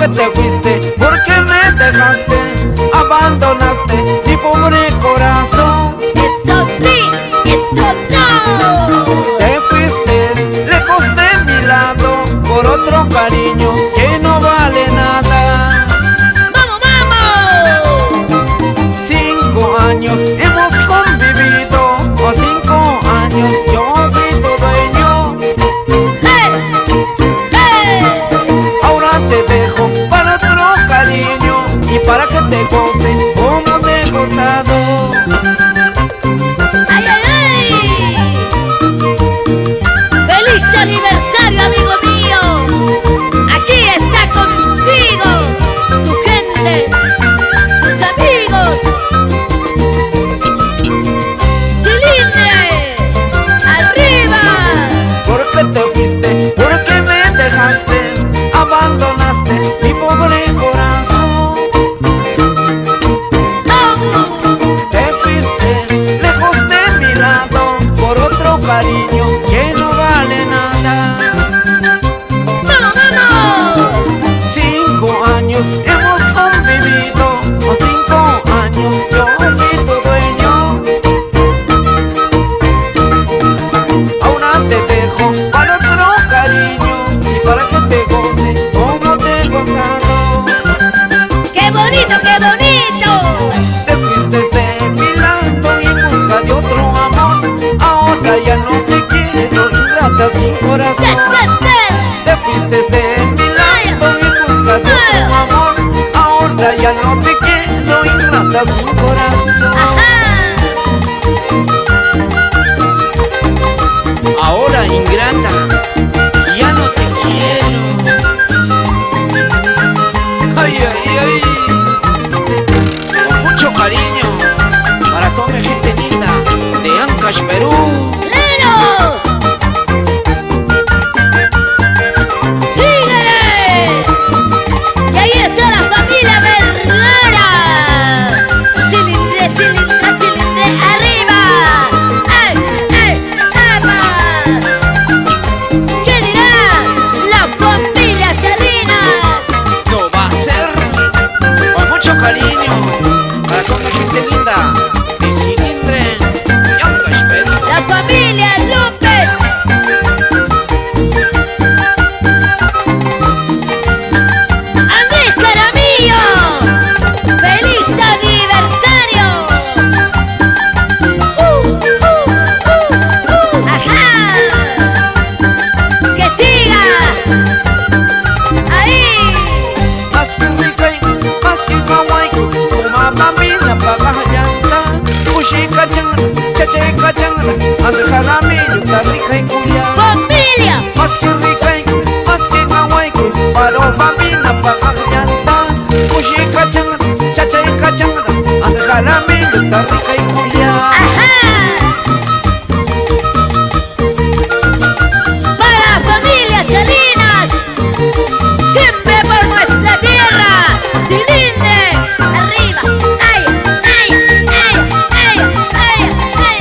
Te fuiste, porque me dejaste, abandonaste mi pobre corazón. Eso sí, eso no. Te fuiste lejos de mi lado por otro cariño que no vale nada. ¡Vamos, vamos! 5 años hemos convivido, o 5 años yo fui tu dueño. Ahora te dejo para otro cariño y para que te goces como te he gozado. ¡Ay, ay, ay! ¡Feliz aniversario, amigo mío! Aquí está contigo tu gente, tus amigos. ¡Cilindre! ¡Arriba! ¿Por qué te fuiste? ¿Por qué me dejaste? Abandonaste mi pobre corazón. Te fuiste lejos de mi lado por otro cariño que no vale nada. ¡Vamos, vamos! 5 años hemos convivido, o 5 años yo fui tu dueño. Ahora te dejo para otro cariño y para que te goces como te he gozado. ¡Qué bonito, qué bonito! Te fuiste de mi lado y en busca de otro amor. Ahora ya no te quiero, ingrata sin corazón. Te fuiste de mi lado y en busca de otro amor. Ahora ya no te quiero, ingrata sin corazón. ¡Ajá! Ahora ingrata, ya no te quiero. Ay, ay, ay. Con mucho cariño para toda mi gente linda de Ancash, Perú. ¡Claro! ¡Síguele! Y ahí está la familia Vergara. Cilindre, cilindre, cilindre, arriba. ¡Ay, ay, ama! ¿Qué dirá la familia Salinas? No va a ser con mucho cariño para toda mi gente linda de Cilindre y Ancash, Perú. La familia López. Andrés Caramillo, feliz aniversario. Ajá. Que siga. Ahí. Más que rica y más que kawaii, como mamina paga llanta. Ushi kachang, chache kachang, ande jarami, yuta rica y cuya. Familia. Más que rica y más que kawaii, paro mamina paga llanta. Ushi kachang, chache kachang, ande jarami, yuta rica y cuya. Ajá. Para familia Salinas, siempre por nuestra tierra. Cilindre, arriba. Ay, ay, ay, ay, ay, ay.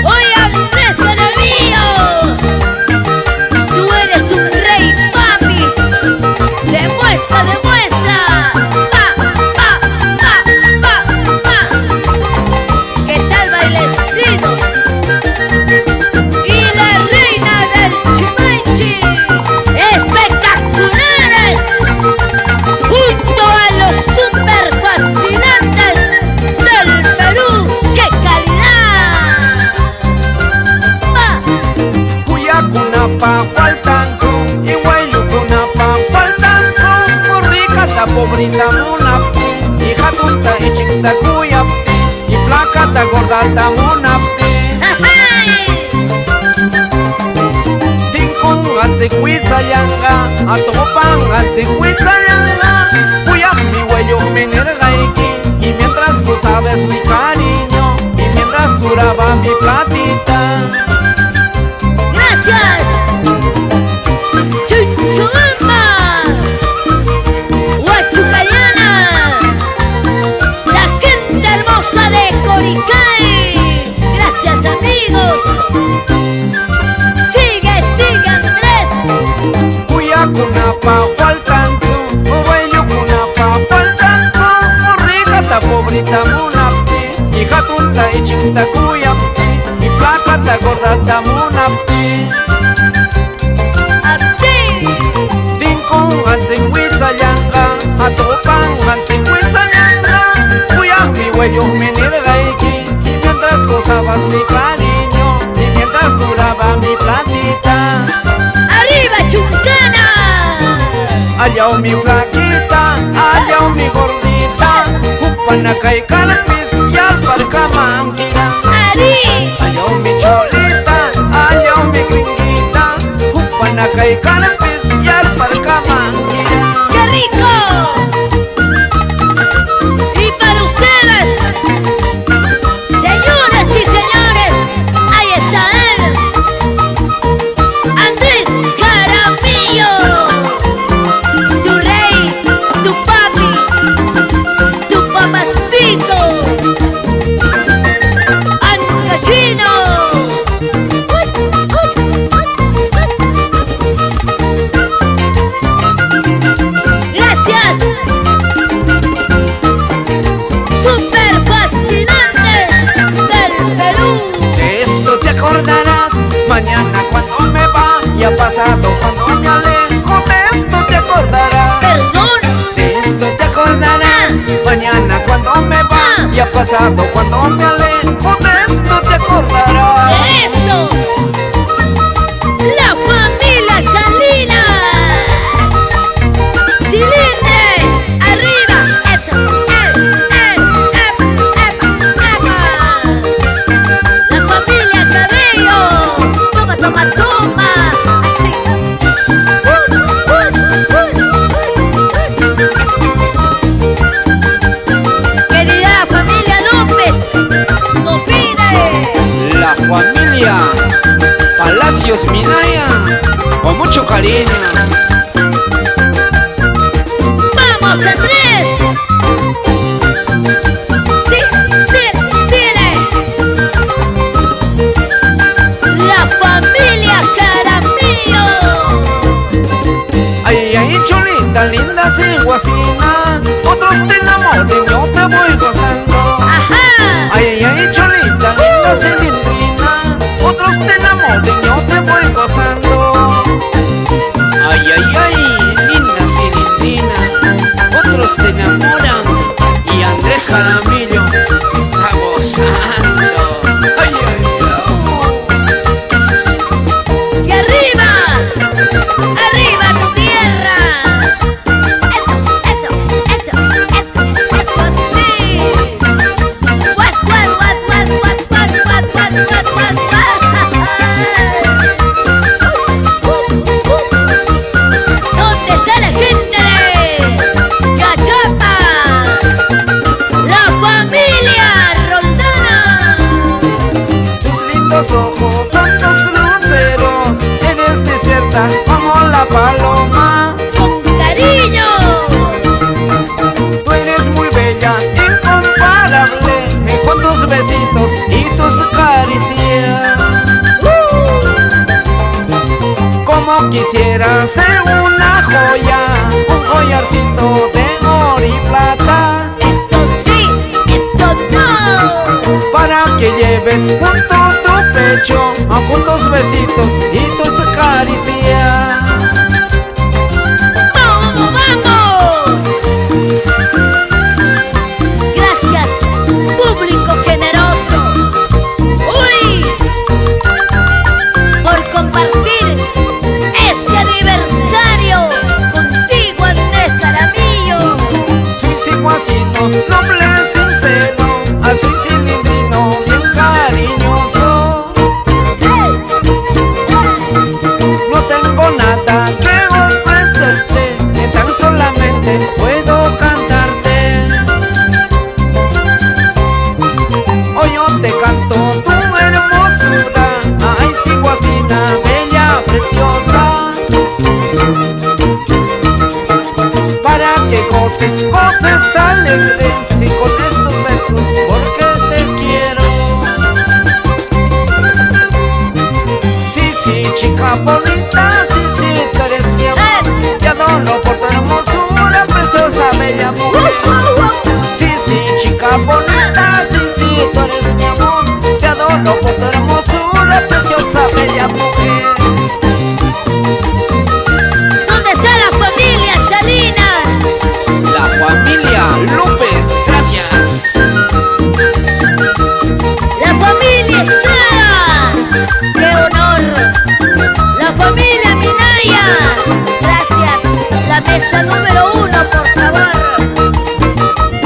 Oye, Andrés Caramillo, tú eres un rey, papi. Demuestra, demuestra. Pa, pa, pa, pa, pa. ¿Qué tal bailecito? Y la reina del Chimanchi, espectaculares, junto a los super fascinantes del Perú. ¡Qué calidad! Pa. Cuya kunapa faltanco, igual kunapa faltanco. Morrica ta pobrita monapti, hija tonta y chiquita cuyapti, y flaca ta gorda ta monapti. ¡Ajá! Tinkun atse cuita Sayanga, atopan al Sayanga, cuya mi huello me nergaiki, y mientras gozabas mi cariño, y mientras duraba mi platita. Gracias, Chuchuamba, Huachucayana, la gente hermosa de Coricay. Gracias, amigos. Sigue, sigue, Andrés. Cuya kunapa faltanto, huello kunapa faltanto, morrigata pobrita munapti, hija tunta y chinta cuyapti, y placata gordata munapti. Así. Tinkong anting Sayanga, atopan anting Sayanga, cuya mi huello me nergaiki, y mientras gozabas mi cariño, y mientras duraba mi platita. Arriba, Chuncana. Allá mi flaquita, allá mi gordita, Jupanacay calpis y alparca manguira. Ari. Allá mi cholita, allá mi gringuita, Jupanacay calpis y alparca manguira. ¡Qué rico! Y para ustedes, señoras y señores, ahí está él, Andrés Jaramillo, tu rey, tu papi, tu papacito, Andresino. Gracias. Super fascinante del Perú. De esto te acordarás mañana cuando me vaya, pasado cuando me alejo. De esto te acordarás. Perdón. De esto te acordarás mañana cuando me vaya, pasado cuando me alejo. De esto te acordarás. De esto. La familia Salinas. Cilindre. Arriba. Eso. La familia Cabello. Toma, toma, toma. Querida familia López, no pide. La familia Palacios Minaya, con mucho cariño. ¡Vamos, Andrés! ¡Sí, sí, sí! La familia Jaramillo. Ay, ay, cholita linda, sin guasina, otros te enamoren, yo te voy gozando. ¡Ajá! Ay, ay, cholita linda, cilindrina, otros te enamoren, yo te voy gozando. Ay, ay, ay, linda cilindrina, otros te enamoran, y Andrés Jaramillo está gozando. Ay, ay, ¡Y arriba! ¡Arriba tu tierra! Eso, eso, eso, eso, eso, sí. What, what, what, what, what, what, what, what, what, what, what. ¿Dónde está la gente de Cachapa? La familia Roldana. tus lindos ojos son dos luceros, eres despierta como la paloma. Con cariño. Tú eres muy bella, incomparable, con tus besitos y tus caricias. Como quisiera ser una joya, un collarcito de oro y plata, Eso sí, eso no. para que lleves junto a tu pecho, con tus besitos y tus caricias. ¡Vamos, vamos! Gracias, público generoso. ¡Uy! Por compartir este aniversario contigo, Andrés Jaramillo. Soy ciguacito, noble, sincero, soy cilindrino, bien cariñoso. chica bonita, sí, sí, tú eres mi amor. Te adoro por tu hermosura, preciosa, bella mujer. Sí, sí, chica bonita, sí, sí, tú eres mi amor. Te adoro por tu hermosura, preciosa, bella mujer. ¿Dónde está la familia Salinas? La familia López, gracias. La familia Estrada, ¡qué honor! La familia Minaya, gracias. La mesa número 1, por favor.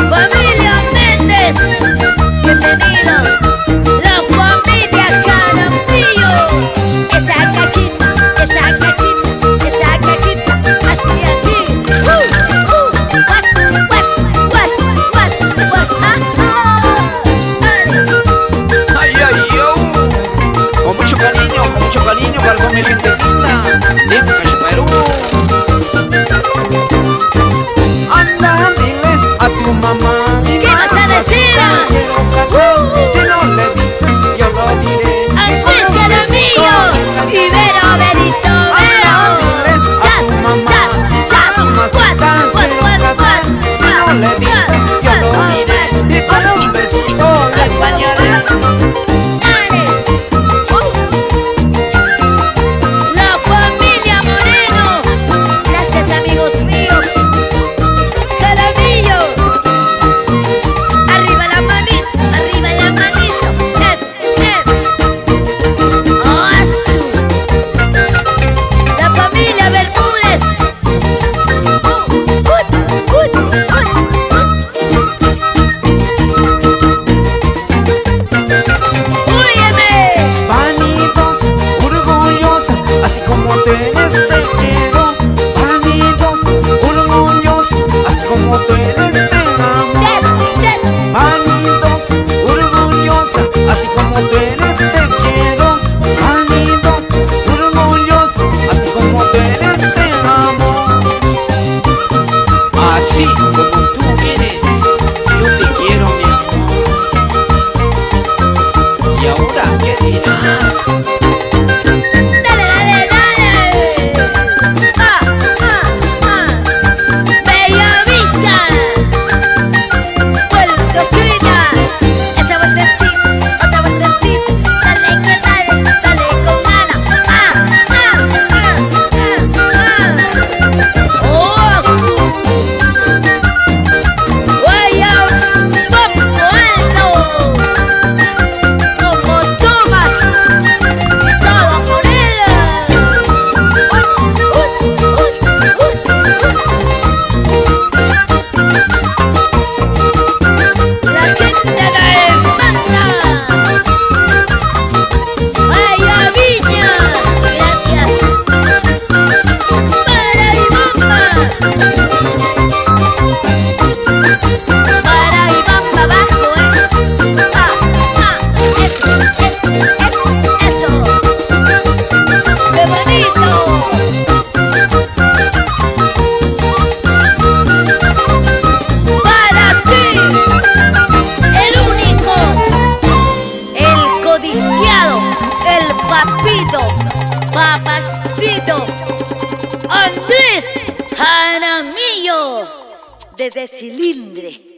Familia Méndez, bienvenido. La familia Jaramillo, esa caquita, así, así. Ay, ay, yo. Con mucho cariño para toda mi gente linda de Perú. Anda, dile a tu mamá. ¿Qué vas a decir? Quiero casar. Si no le dices, yo lo diré. Andrés Jaramillo, Ibero, Berito, Vero. A tu mamá, mamacita, quiero casar. Si no le dices, yo lo diré. Y con un besito la bañaré. La familia Moreno, gracias amigos míos. Jaramillo, arriba la manito, la familia Bermúdez. Óyeme. Vanidos, orgullosa, así como tú eres te quiero. Vanidos, orgullosa, así como tú eres te amo. Vanidos, orgullosa, así como tú eres te quiero. Vanidos, orgullosa, así como tú eres te amo. Así como tú eres, yo te quiero, mi amor. ¿Y ahora qué dirás? Dale. Bella Vista. Vuelve suya. Esa vueltecita, otra vueltecita. Dale que dale con ganas. Vaya un poco alto. Como Tomás. Todo por él. La gente que manda. Vaya Viña, gracias. Para Ibamba abajo, eso. ¡Qué bonito! Para ti, el único, el codiciado, el papacito, Andrés Jaramillo, desde Cilindre.